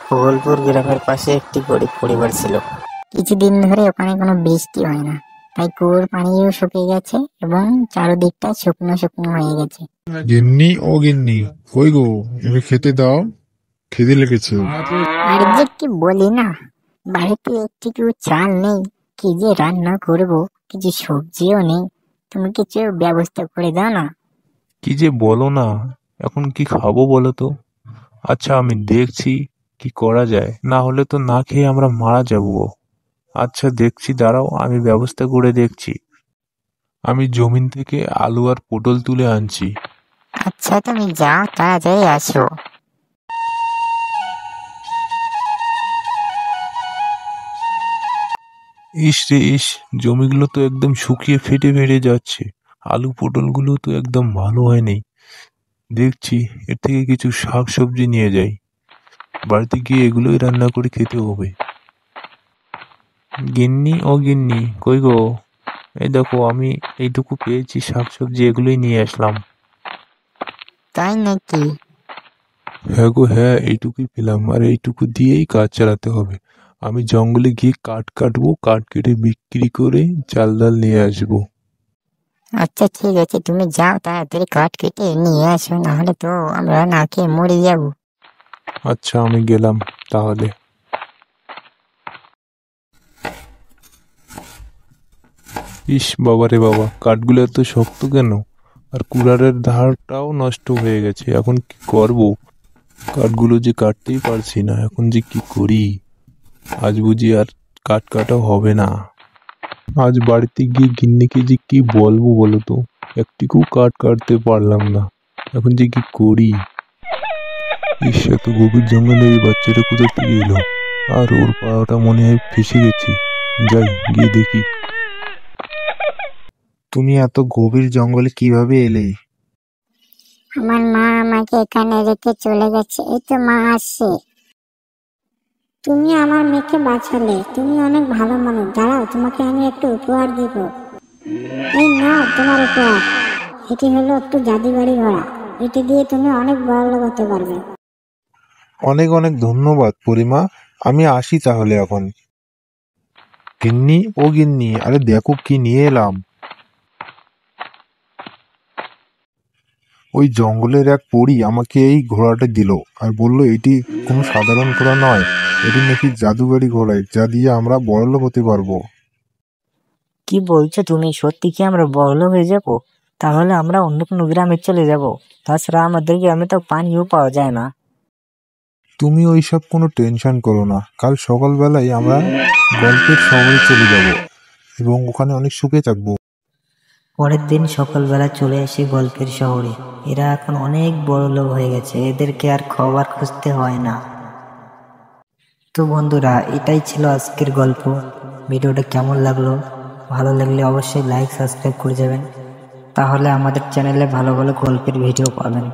ভোলপুর গ্রামের পাশে একটি গরিব পরিবার ছিল। কিছুদিন ধরে ওখানে কোনো বৃষ্টি হয় না, তাই কুয়োর পানিও শুকিয়ে গেছে এবং চারদিকটা শুকনো শুকনো হয়ে গেছে। গিন্নি ও গিন্নি, কই গো, এবার খেতে দাও, খিদে লেগেছে। আর যে কি বলি না, বাড়িতে একটু চাল নেই, কি যে রান্না করব, কিছু সবজিও নেই। তুমি কিছু ব্যবস্থা করে দাও না। কি যে বলো না, এখন কি খাবো বলো তো। আচ্ছা আমি দেখছি কি করা যায়, না হলে তো না খেয়ে আমরা মারা যাবো। আচ্ছা দেখছি, দাঁড়াও, আমি ব্যবস্থা করে দেখছি। আমি জমিন থেকে আলু আর পটল তুলে আনছি। আচ্ছা তুমি যাও, তাড়াতাড়ি আসো। ইস রে ইস, জমিগুলো তো একদম শুকিয়ে ফেটে ফেটে যাচ্ছে। আলু পটলগুলো তো একদম ভালো হয়নি। দেখছি এর থেকে কিছু শাক সবজি নিয়ে যাই, বাড়িতে গিয়ে এগুলোই রান্না করে খেতে হবে। গিন্নি ও গিন্নি, কই গো, এই দেখো আমি এইটুকু পেয়েছি শাকসবজি, এগুলোই নিয়ে আসলাম। তাই নাকি? হ্যাঁ গো হ্যাঁ, এইটুকুই পেলাম, আর এইটুকু দিয়েই কাজ চালাতে হবে। আমি জঙ্গলে গিয়ে কাঠ কাটবো, কাঠ কেটে বিক্রি করে চাল ডাল নিয়ে আসবো। আচ্ছা ঠিক আছে, তুমি যাও, তাড়াতাড়ি কাঠ কেটে নিয়ে আসো, নাহলে তো আমরা না খেয়ে মরে যাব। আচ্ছা আমি গেলাম তাহলে। ইস বাবারে বাবা, কাঠগুলো এত শক্ত কেন? আর কুড়ারের ধারটাও নষ্ট হয়ে গেছে, এখন কি করব? কাঠগুলো যে কাটতেই পারছি না, এখন যে কি করি? আজ বুঝি আর কাঠ কাটা হবে না। আজ বাড়িতে গিয়ে গিন্নিকে যে কি বলবো বলো তো, একটিকু কাঠ কাটতে পারলাম না, এখন যে কি করি? ইস, এত গভীর জঙ্গলে এই বাচ্চাটা কোথা থেকে এলো? আর ওর পাটা মনে হয় ফেসে গেছে, যাই গিয়ে দেখি। তুমি এত গভীর জঙ্গলে কিভাবে এলে? আমার মা আমাকে এখানে রেখে চলে গেছে, এই তো মা আসছে। তুমি আমার মেয়েকে বাঁচালে, তুমি অনেক ভালো মানুষ। দাঁড়াও, তোমাকে আমি একটু উপহার দিব। এই নাও তোমার উপহার। এটি হলো একটু জাদুঘরি ঘোড়া, এটি দিয়ে তুমি অনেক বড় লোক হতে পারবে। অনেক অনেক ধন্যবাদ পরিমা, আমি আসি তাহলে এখন। গিন্নি ও গিন্নি, আরে দেখো কি নিয়ে এলাম। ওই জঙ্গলের এক পরী আমাকে এই ঘোড়াটা দিল আর বলল এটি কোনো সাধারণ ঘোড়া নয়, এটি নাকি জাদুঘরি ঘোড়া, যা দিয়ে আমরা বড়লোক হতে পারবো। কি বলছো তুমি? সত্যি কি আমরা বড়লোক হয়ে যাবো? তাহলে আমরা অন্য কোনো গ্রামে চলে যাব। তাছাড়া আমাদের গ্রামে তো পানিও পাওয়া যায় না। তুমি ওইসব কোনো টেনশন করো না, কাল সকালবেলায় আমরা গল্পের শহরে চলে যাব এবং ওখানে অনেক সুখে থাকবো। পরের দিন সকালবেলা চলে আসি গল্পের শহরে। এরা এখন অনেক বড় লোক হয়ে গেছে, এদেরকে আর খবর খুঁজতে হয় না। তো বন্ধুরা, এটাই ছিল আজকের গল্প। ভিডিওটা কেমন লাগলো? ভালো লাগলে অবশ্যই লাইক সাবস্ক্রাইব করে যাবেন, তাহলে আমাদের চ্যানেলে ভালো ভালো গল্পের ভিডিও পাবেন।